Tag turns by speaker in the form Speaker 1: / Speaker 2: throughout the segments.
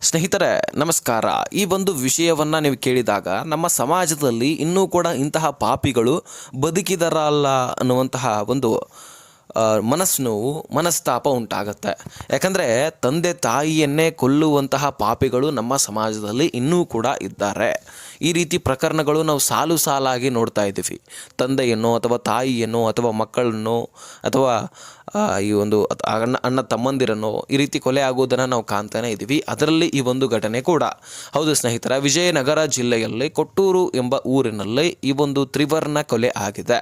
Speaker 1: ಸ್ನೇಹಿತರೆ ನಮಸ್ಕಾರ. ಈ ಒಂದು ವಿಷಯವನ್ನು ನೀವು ಕೇಳಿದಾಗ ನಮ್ಮ ಸಮಾಜದಲ್ಲಿ ಇನ್ನೂ ಕೂಡ ಇಂತಹ ಪಾಪಿಗಳು ಬದುಕಿದರಲ್ಲ ಅನ್ನುವಂತಹ ಒಂದು ಮನಸ್ಸು ಮನಸ್ತಾಪ ಉಂಟಾಗತ್ತೆ. ಯಾಕಂದರೆ ತಂದೆ ತಾಯಿಯನ್ನೇ ಕೊಲ್ಲುವಂತಹ ಪಾಪಿಗಳು ನಮ್ಮ ಸಮಾಜದಲ್ಲಿ ಇನ್ನೂ ಕೂಡ ಇದ್ದಾರೆ. ಈ ರೀತಿ ಪ್ರಕರಣಗಳು ನಾವು ಸಾಲು ಸಾಲಾಗಿ ನೋಡ್ತಾ ಇದ್ದೀವಿ. ತಂದೆಯನ್ನು ಅಥವಾ ತಾಯಿಯನ್ನು ಅಥವಾ ಮಕ್ಕಳನ್ನು ಅಥವಾ ಈ ಒಂದು ಅಣ್ಣ ತಮ್ಮಂದಿರನ್ನು ಈ ರೀತಿ ಕೊಲೆ ಆಗುವುದನ್ನು ನಾವು ಕಾಣ್ತಾನೆ ಇದ್ದೀವಿ. ಅದರಲ್ಲಿ ಈ ಒಂದು ಘಟನೆ ಕೂಡ ಹೌದು ಸ್ನೇಹಿತರ. ವಿಜಯನಗರ ಜಿಲ್ಲೆಯಲ್ಲಿ ಕೊಟ್ಟೂರು ಎಂಬ ಊರಿನಲ್ಲಿ ಈ ಒಂದು ತ್ರಿವರ್ಣ ಕೊಲೆ ಆಗಿದೆ.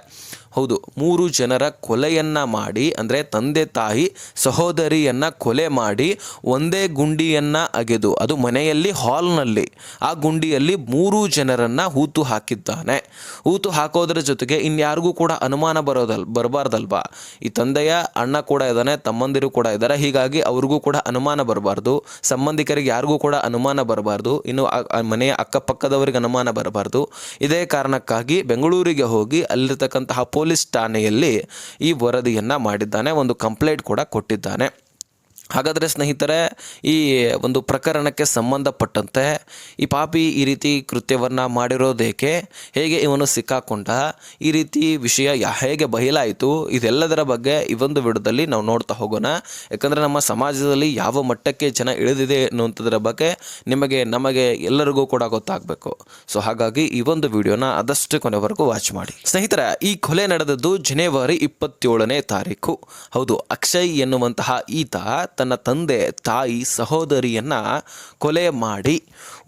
Speaker 1: ಹೌದು, 3 ಜನರ ಕೊಲೆಯನ್ನು ಮಾಡಿ, ಅಂದರೆ ತಂದೆ ತಾಯಿ ಸಹೋದರಿಯನ್ನು ಕೊಲೆ ಮಾಡಿ ಒಂದೇ ಗುಂಡಿಯನ್ನು ಅಗೆದು, ಅದು ಮನೆಯಲ್ಲಿ ಹಾಲ್ನಲ್ಲಿ, ಆ ಗುಂಡಿಯಲ್ಲಿ 3 ಜನರನ್ನು ಹೂತು ಹಾಕಿದ್ದಾನೆ. ಹೂತು ಹಾಕೋದ್ರ ಜೊತೆಗೆ ಇನ್ಯಾರಿಗೂ ಕೂಡ ಅನುಮಾನ ಬರಬಾರ್ದಲ್ವಾ. ಈ ತಂದೆಯ ಅಣ್ಣ ಕೂಡ ಇದ್ದಾನೆ, ತಮ್ಮಂದಿರು ಕೂಡ ಇದ್ದಾರೆ. ಹೀಗಾಗಿ ಅವ್ರಿಗೂ ಕೂಡ ಅನುಮಾನ ಬರಬಾರ್ದು, ಸಂಬಂಧಿಕರಿಗೆ ಯಾರಿಗೂ ಕೂಡ ಅನುಮಾನ ಬರಬಾರ್ದು, ಇನ್ನು ಮನೆಯ ಅಕ್ಕಪಕ್ಕದವರಿಗೆ ಅನುಮಾನ ಬರಬಾರ್ದು. ಇದೇ ಕಾರಣಕ್ಕಾಗಿ ಬೆಂಗಳೂರಿಗೆ ಹೋಗಿ ಅಲ್ಲಿರ್ತಕ್ಕಂತಹ ಪೊಲೀಸ್ ಠಾಣೆಯಲ್ಲಿ ಈ ವರದಿಯನ್ನು ಮಾಡಿದ್ದಾನೆ, ಒಂದು ಕಂಪ್ಲೇಂಟ್ ಕೂಡ ಕೊಟ್ಟಿದ್ದಾನೆ. ಹಾಗಾದರೆ ಸ್ನೇಹಿತರೆ, ಈ ಒಂದು ಪ್ರಕರಣಕ್ಕೆ ಸಂಬಂಧಪಟ್ಟಂತೆ ಈ ಪಾಪಿ ಈ ರೀತಿ ಕೃತ್ಯವನ್ನು ಮಾಡಿರೋದೇಕೆ, ಹೇಗೆ ಇವನು ಸಿಕ್ಕಾಕೊಂಡ, ಈ ರೀತಿ ವಿಷಯ ಹೇಗೆ ಬಯಲಾಯಿತು, ಇದೆಲ್ಲದರ ಬಗ್ಗೆ ಈ ಒಂದು ವಿಡಿಯೋದಲ್ಲಿ ನಾವು ನೋಡ್ತಾ ಹೋಗೋಣ. ಯಾಕಂದರೆ ನಮ್ಮ ಸಮಾಜದಲ್ಲಿ ಯಾವ ಮಟ್ಟಕ್ಕೆ ಜನ ಇಳಿದಿದೆ ಅನ್ನುವಂಥದ್ರ ಬಗ್ಗೆ ನಮಗೆ ಎಲ್ಲರಿಗೂ ಕೂಡ ಗೊತ್ತಾಗಬೇಕು. ಸೊ ಹಾಗಾಗಿ ಈ ಒಂದು ವಿಡಿಯೋನ ಆದಷ್ಟು ಕೊನೆವರೆಗೂ ವಾಚ್ ಮಾಡಿ. ಸ್ನೇಹಿತರೆ, ಈ ಕೊಲೆ ನಡೆದದ್ದು ಜನವರಿ 27ನೇ ತಾರೀಕು. ಹೌದು, ಅಕ್ಷಯ್ ಎನ್ನುವಂತಹ ಈತ ತನ್ನ ತಂದೆ ತಾಯಿ ಸಹೋದರಿಯನ್ನು ಕೊಲೆ ಮಾಡಿ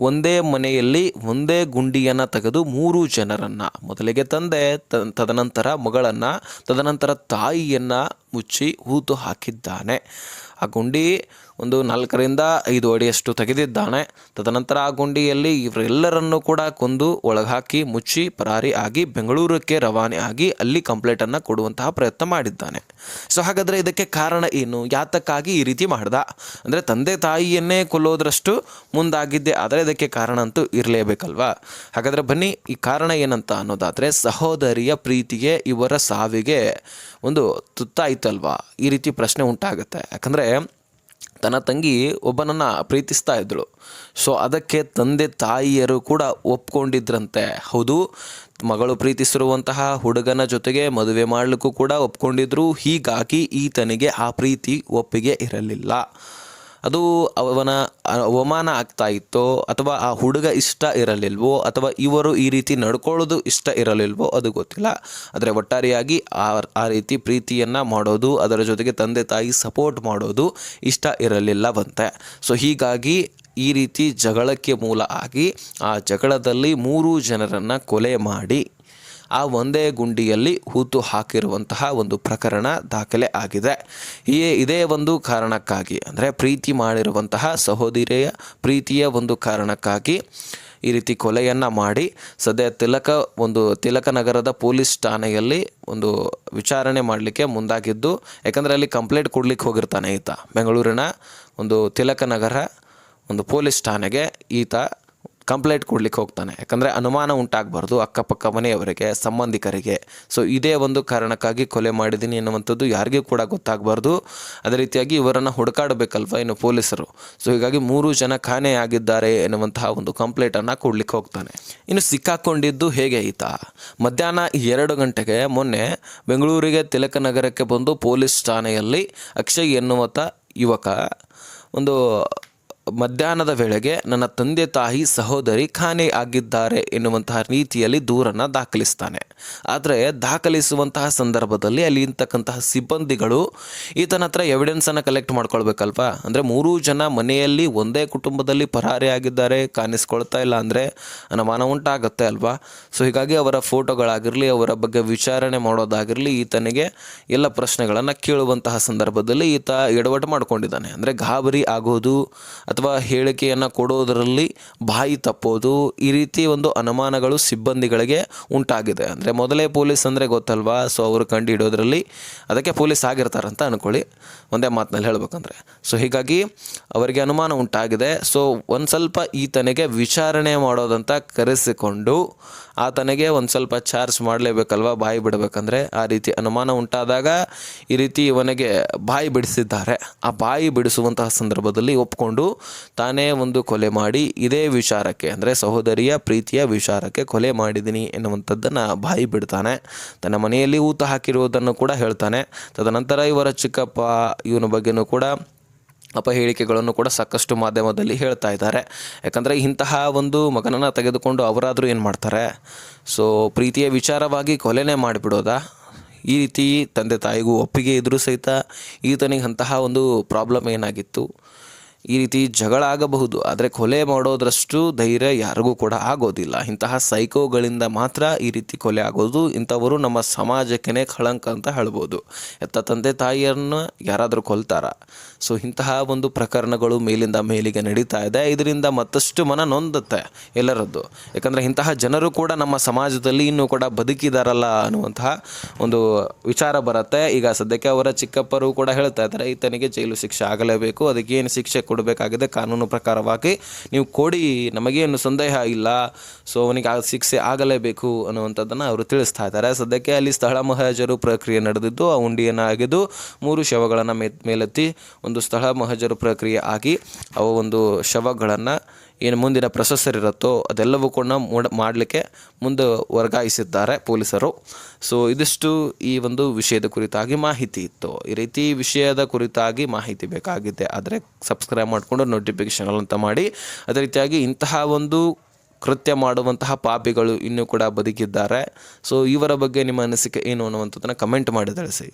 Speaker 1: ಒಂದೇ ಮನೆಯಲ್ಲಿ ಒಂದೇ ಗುಂಡಿಯನ್ನು ತೆಗೆದು 3 ಜನರನ್ನು, ಮೊದಲಿಗೆ ತಂದೆ, ತದನಂತರ ಮಗಳನ್ನು, ತದನಂತರ ತಾಯಿಯನ್ನು ಮುಚ್ಚಿ ಹೂತು ಹಾಕಿದ್ದಾನೆ. ಆ ಗುಂಡಿ ಒಂದು 4ರಿಂದ 5 ಅಡಿಯಷ್ಟು ತೆಗೆದಿದ್ದಾನೆ. ತದನಂತರ ಆ ಗುಂಡಿಯಲ್ಲಿ ಇವರೆಲ್ಲರನ್ನೂ ಕೂಡ ಕೊಂದು ಒಳಗಾಕಿ ಮುಚ್ಚಿ ಪರಾರಿ ಆಗಿ ಬೆಂಗಳೂರಿಗೆ ರವಾನೆ ಆಗಿ ಅಲ್ಲಿ ಕಂಪ್ಲೇಂಟನ್ನು ಕೊಡುವಂತಹ ಪ್ರಯತ್ನ ಮಾಡಿದ್ದಾನೆ. ಸೊ ಹಾಗಾದರೆ ಇದಕ್ಕೆ ಕಾರಣ ಏನು, ಯಾತಕ್ಕಾಗಿ ಈ ರೀತಿ ಮಾಡ್ದ? ಅಂದರೆ ತಂದೆ ತಾಯಿಯನ್ನೇ ಕೊಲ್ಲೋದ್ರಷ್ಟು ಮುಂದಾಗಿದ್ದೆ, ಆದರೆ ಇದಕ್ಕೆ ಕಾರಣ ಅಂತೂ ಇರಲೇಬೇಕಲ್ವಾ. ಹಾಗಾದರೆ ಬನ್ನಿ, ಈ ಕಾರಣ ಏನಂತ ಅನ್ನೋದಾದರೆ, ಸಹೋದರಿಯ ಪ್ರೀತಿಗೆ, ಇವರ ಸಾವಿಗೆ ಒಂದು ತುತ್ತಾಯ್ತಲ್ವಾ, ಈ ರೀತಿ ಪ್ರಶ್ನೆ ಉಂಟಾಗುತ್ತೆ. ಯಾಕಂದರೆ ತನ್ನ ತಂಗಿ ಒಬ್ಬನನ್ನು ಪ್ರೀತಿಸ್ತಾ ಇದ್ಳು. ಸೊ ಅದಕ್ಕೆ ತಂದೆ ತಾಯಿಯರು ಕೂಡ ಒಪ್ಕೊಂಡಿದ್ರಂತೆ. ಹೌದು, ಮಗಳು ಪ್ರೀತಿಸಿರುವಂತಹ ಹುಡುಗನ ಜೊತೆಗೆ ಮದುವೆ ಮಾಡಲಿಕ್ಕೂ ಕೂಡ ಒಪ್ಕೊಂಡಿದ್ರು. ಹೀಗಾಗಿ ಈತನಿಗೆ ಆ ಪ್ರೀತಿ ಒಪ್ಪಿಗೆ ಇರಲಿಲ್ಲ. ಅದು ಅವನ ಅವಮಾನ ಆಗ್ತಾ ಇತ್ತೋ, ಅಥವಾ ಆ ಹುಡುಗ ಇಷ್ಟ ಇರಲಿಲ್ವೋ, ಅಥವಾ ಇವರು ಈ ರೀತಿ ನಡ್ಕೊಳ್ಳೋದು ಇಷ್ಟ ಇರಲಿಲ್ವೋ ಅದು ಗೊತ್ತಿಲ್ಲ. ಆದರೆ ಒಟ್ಟಾರೆಯಾಗಿ ಆ ರೀತಿ ಪ್ರೀತಿಯನ್ನು ಮಾಡೋದು, ಅದರ ಜೊತೆಗೆ ತಂದೆ ತಾಯಿ ಸಪೋರ್ಟ್ ಮಾಡೋದು ಇಷ್ಟ ಇರಲಿಲ್ಲವಂತೆ. ಸೊ ಹೀಗಾಗಿ ಈ ರೀತಿ ಜಗಳಕ್ಕೆ ಮೂಲ ಆಗಿ ಆ ಜಗಳದಲ್ಲಿ 3 ಜನರನ್ನು ಕೊಲೆ ಮಾಡಿ ಆ ಒಂದೇ ಗುಂಡಿಯಲ್ಲಿ ಹೂತು ಹಾಕಿರುವಂತಹ ಒಂದು ಪ್ರಕರಣ ದಾಖಲೆ ಆಗಿದೆ. ಇದೇ ಒಂದು ಕಾರಣಕ್ಕಾಗಿ, ಅಂದರೆ ಪ್ರೀತಿ ಮಾಡಿರುವಂತಹ ಸಹೋದರಿಯ ಪ್ರೀತಿಯ ಒಂದು ಕಾರಣಕ್ಕಾಗಿ ಈ ರೀತಿ ಕೊಲೆಯನ್ನು ಮಾಡಿ ಸದ್ಯ ತಿಲಕನಗರದ ಪೊಲೀಸ್ ಠಾಣೆಯಲ್ಲಿ ಒಂದು ವಿಚಾರಣೆ ಮಾಡಲಿಕ್ಕೆ ಮುಂದಾಗಿದ್ದು. ಯಾಕಂದರೆ ಅಲ್ಲಿ ಕಂಪ್ಲೇಂಟ್ ಕೊಡ್ಲಿಕ್ಕೆ ಹೋಗಿರ್ತಾನೆ ಈತ. ಬೆಂಗಳೂರಿನ ಒಂದು ತಿಲಕನಗರ ಒಂದು ಪೊಲೀಸ್ ಠಾಣೆಗೆ ಈತ ಕಂಪ್ಲೇಂಟ್ ಕೊಡ್ಲಿಕ್ಕೆ ಹೋಗ್ತಾನೆ. ಯಾಕಂದರೆ ಅನುಮಾನ ಉಂಟಾಗಬಾರ್ದು ಅಕ್ಕಪಕ್ಕ ಮನೆಯವರಿಗೆ, ಸಂಬಂಧಿಕರಿಗೆ. ಸೊ ಇದೇ ಒಂದು ಕಾರಣಕ್ಕಾಗಿ ಕೊಲೆ ಮಾಡಿದ್ದೀನಿ ಎನ್ನುವಂಥದ್ದು ಯಾರಿಗೂ ಕೂಡ ಗೊತ್ತಾಗಬಾರ್ದು. ಅದೇ ರೀತಿಯಾಗಿ ಇವರನ್ನು ಹುಡುಕಾಡಬೇಕಲ್ವ ಇನ್ನು ಪೊಲೀಸರು. ಸೊ ಹೀಗಾಗಿ 3 ಜನ ಕಾಣೆಯಾಗಿದ್ದಾರೆ ಎನ್ನುವಂತಹ ಒಂದು ಕಂಪ್ಲೇಂಟನ್ನು ಕೊಡ್ಲಿಕ್ಕೆ ಹೋಗ್ತಾನೆ. ಇನ್ನು ಸಿಕ್ಕಾಕೊಂಡಿದ್ದು ಹೇಗೆ ಈತ, ಮಧ್ಯಾಹ್ನ 2 ಗಂಟೆಗೆ ಮೊನ್ನೆ ಬೆಂಗಳೂರಿಗೆ ತಿಲಕನಗರಕ್ಕೆ ಬಂದು ಪೊಲೀಸ್ ಠಾಣೆಯಲ್ಲಿ ಅಕ್ಷಯ್ ಎನ್ನುವಂಥ ಯುವಕ ಒಂದು ಮಧ್ಯಾಹ್ನದ ವೇಳೆಗೆ ನನ್ನ ತಂದೆ ತಾಯಿ ಸಹೋದರಿ ಕಾಣೆ ಆಗಿದ್ದಾರೆ ಎನ್ನುವಂತಹ ರೀತಿಯಲ್ಲಿ ದೂರನ್ನು ದಾಖಲಿಸ್ತಾನೆ. ಆದರೆ ದಾಖಲಿಸುವಂತಹ ಸಂದರ್ಭದಲ್ಲಿ ಅಲ್ಲಿ ಇರ್ತಕ್ಕಂತಹ ಸಿಬ್ಬಂದಿಗಳು ಈತನ ಹತ್ರ ಎವಿಡೆನ್ಸನ್ನು ಕಲೆಕ್ಟ್ ಮಾಡ್ಕೊಳ್ಬೇಕಲ್ವಾ. ಅಂದರೆ 3 ಜನ ಮನೆಯಲ್ಲಿ ಒಂದೇ ಕುಟುಂಬದಲ್ಲಿ ಪರಾರಿ ಆಗಿದ್ದಾರೆ, ಕಾಣಿಸ್ಕೊಳ್ತಾ ಇಲ್ಲ ಅಂದರೆ ಅನುಮಾನ ಉಂಟಾಗುತ್ತೆ ಅಲ್ವಾ. ಸೊ ಹೀಗಾಗಿ ಅವರ ಫೋಟೋಗಳಾಗಿರಲಿ, ಅವರ ಬಗ್ಗೆ ವಿಚಾರಣೆ ಮಾಡೋದಾಗಿರಲಿ, ಈತನಿಗೆ ಎಲ್ಲ ಪ್ರಶ್ನೆಗಳನ್ನು ಕೇಳುವಂತಹ ಸಂದರ್ಭದಲ್ಲಿ ಈತ ಎಡವಟ್ಟು ಮಾಡ್ಕೊಂಡಿದ್ದಾನೆ. ಅಂದರೆ ಗಾಬರಿ ಆಗೋದು ಅಥವಾ ಹೇಳಿಕೆಯನ್ನು ಕೊಡೋದರಲ್ಲಿ ಬಾಯಿ ತಪ್ಪೋದು, ಈ ರೀತಿ ಒಂದು ಅನುಮಾನಗಳು ಸಿಬ್ಬಂದಿಗಳಿಗೆ ಉಂಟಾಗಿದೆ. ಅಂದರೆ ಮೊದಲೇ ಪೊಲೀಸ್ ಅಂದರೆ ಗೊತ್ತಲ್ವಾ. ಸೊ ಅವರು ಕಂಡು ಹಿಡೋದ್ರಲ್ಲಿ ಅದಕ್ಕೆ ಪೊಲೀಸ್ ಆಗಿರ್ತಾರಂತ ಅಂದ್ಕೊಳ್ಳಿ, ಒಂದೇ ಮಾತಿನಲ್ಲಿ ಹೇಳ್ಬೇಕಂದ್ರೆ. ಸೊ ಹೀಗಾಗಿ ಅವರಿಗೆ ಅನುಮಾನ ಉಂಟಾಗಿದೆ. ಸೊ ಒಂದು ಸ್ವಲ್ಪ ಈತನಿಗೆ ವಿಚಾರಣೆ ಮಾಡೋದಂತ ಕರೆಸಿಕೊಂಡು ಆತನಿಗೆ ಒಂದು ಸ್ವಲ್ಪ ಚಾರ್ಜ್ ಮಾಡಲೇಬೇಕಲ್ವ, ಬಾಯಿ ಬಿಡಬೇಕಂದ್ರೆ. ಆ ರೀತಿ ಅನುಮಾನ ಉಂಟಾದಾಗ ಈ ರೀತಿ ಇವನಿಗೆ ಬಾಯಿ ಬಿಡಿಸಿದ್ದಾರೆ. ಆ ಬಾಯಿ ಬಿಡಿಸುವಂತಹ ಸಂದರ್ಭದಲ್ಲಿ ಒಪ್ಕೊಂಡು ತಾನೇ ಒಂದು ಕೊಲೆ ಮಾಡಿ ಇದೇ ವಿಚಾರಕ್ಕೆ ಅಂದರೆ ಸಹೋದರಿಯ ಪ್ರೀತಿಯ ವಿಚಾರಕ್ಕೆ ಕೊಲೆ ಮಾಡಿದ್ದೀನಿ ಎನ್ನುವಂಥದ್ದನ್ನು ಬಾಯಿ ಬಿಡ್ತಾನೆ. ತನ್ನ ಮನೆಯಲ್ಲಿ ಊತ ಹಾಕಿರುವುದನ್ನು ಕೂಡ ಹೇಳ್ತಾನೆ. ತದನಂತರ ಇವರ ಚಿಕ್ಕಪ್ಪ ಇವನ ಬಗ್ಗೆನೂ ಕೂಡ ಅಪಹೇಳಿಕೆಗಳನ್ನು ಕೂಡ ಸಾಕಷ್ಟು ಮಾಧ್ಯಮದಲ್ಲಿ ಹೇಳ್ತಾ ಇದ್ದಾರೆ. ಯಾಕಂದರೆ ಇಂತಹ ಒಂದು ಮಗನನ್ನು ತೆಗೆದುಕೊಂಡು ಅವರಾದರೂ ಏನು ಮಾಡ್ತಾರೆ? ಸೊ ಪ್ರೀತಿಯ ವಿಚಾರವಾಗಿ ಕೊಲೆನೇ ಮಾಡಿಬಿಡೋದಾ? ಈ ರೀತಿ ತಂದೆ ತಾಯಿಗೂ ಒಪ್ಪಿಗೆ ಇದ್ದರೂ ಸಹಿತ ಈತನಿಗೆ ಅಂತಹ ಒಂದು ಪ್ರಾಬ್ಲಮ್ ಏನಾಗಿತ್ತು, ಈ ರೀತಿ ಜಗಳ ಆಗಬಹುದು, ಆದರೆ ಕೊಲೆ ಮಾಡೋದ್ರಷ್ಟು ಧೈರ್ಯ ಯಾರಿಗೂ ಕೂಡ ಆಗೋದಿಲ್ಲ. ಇಂತಹ ಸೈಕೋಗಳಿಂದ ಮಾತ್ರ ಈ ರೀತಿ ಕೊಲೆ ಆಗೋದು. ಇಂಥವರು ನಮ್ಮ ಸಮಾಜಕ್ಕೇ ಕಳಂಕ ಅಂತ ಹೇಳ್ಬೋದು. ಎತ್ತ ತಂದೆ ತಾಯಿಯನ್ನು ಯಾರಾದರೂ ಕೊಲ್ತಾರ? ಸೊ ಇಂತಹ ಒಂದು ಪ್ರಕರಣಗಳು ಮೇಲಿಂದ ಮೇಲಿಗೆ ನಡೀತಾ ಇದೆ. ಇದರಿಂದ ಮತ್ತಷ್ಟು ಮನ ನೊಂದುತ್ತೆ ಎಲ್ಲರದ್ದು. ಯಾಕಂದರೆ ಇಂತಹ ಜನರು ಕೂಡ ನಮ್ಮ ಸಮಾಜದಲ್ಲಿ ಇನ್ನೂ ಕೂಡ ಬದುಕಿದಾರಲ್ಲ ಅನ್ನುವಂತಹ ಒಂದು ವಿಚಾರ ಬರುತ್ತೆ. ಈಗ ಸದ್ಯಕ್ಕೆ ಅವರ ಚಿಕ್ಕಪ್ಪರು ಕೂಡ ಹೇಳ್ತಾ ಇದ್ದಾರೆ, ಈತನಿಗೆ ಜೈಲು ಶಿಕ್ಷೆ ಆಗಲೇಬೇಕು, ಅದಕ್ಕೆ ಏನು ಶಿಕ್ಷೆ ಕೊಡಬೇಕಾಗಿದೆ ಕಾನೂನು ಪ್ರಕಾರವಾಗಿ ನೀವು ಕೊಡಿ, ನಮಗೇನು ಸಂದೇಹ ಇಲ್ಲ. ಸೊ ಅವನಿಗೆ ಆ ಶಿಕ್ಷೆ ಆಗಲೇಬೇಕು ಅನ್ನುವಂಥದ್ದನ್ನು ಅವರು ತಿಳಿಸ್ತಾ ಇದ್ದಾರೆ. ಸದ್ಯಕ್ಕೆ ಅಲ್ಲಿ ಸ್ಥಳ ಮಹಜರು ಪ್ರಕ್ರಿಯೆ ನಡೆದಿದ್ದು, ಆ ಹುಂಡಿಯನ್ನು ಆಗಿದ್ದು 3 ಶವಗಳನ್ನು ಮೇಲೆತ್ತಿ ಒಂದು ಸ್ಥಳ ಮಹಜರು ಪ್ರಕ್ರಿಯೆ ಆಗಿ ಅವು ಒಂದು ಶವಗಳನ್ನು ಏನು ಮುಂದಿನ ಪ್ರೊಸೆಸರ್ ಇರುತ್ತೋ ಅದೆಲ್ಲವೂ ಕೂಡ ಮಾಡಲಿಕ್ಕೆ ಮುಂದೆ ವರ್ಗಾಯಿಸಿದ್ದಾರೆ ಪೊಲೀಸರು. ಸೊ ಇದಿಷ್ಟು ಈ ಒಂದು ವಿಷಯದ ಕುರಿತಾಗಿ ಮಾಹಿತಿ ಇತ್ತು. ಈ ರೀತಿ ವಿಷಯದ ಕುರಿತಾಗಿ ಮಾಹಿತಿ ಬೇಕಾಗಿದೆ ಆದರೆ ಸಬ್ಸ್ಕ್ರೈಬ್ ಮಾಡಿಕೊಂಡು ನೋಟಿಫಿಕೇಷನ್ ಅಂತ ಮಾಡಿ. ಅದೇ ರೀತಿಯಾಗಿ ಇಂತಹ ಒಂದು ಕೃತ್ಯ ಮಾಡುವಂತಹ ಪಾಪಿಗಳು ಇನ್ನೂ ಕೂಡ ಬದುಕಿದ್ದಾರೆ. ಸೊ ಇವರ ಬಗ್ಗೆ ನಿಮ್ಮ ಅನಿಸಿಕೆ ಏನು ಅನ್ನುವಂಥದ್ದನ್ನು ಕಮೆಂಟ್ ಮಾಡಿ ತಿಳಿಸಿ.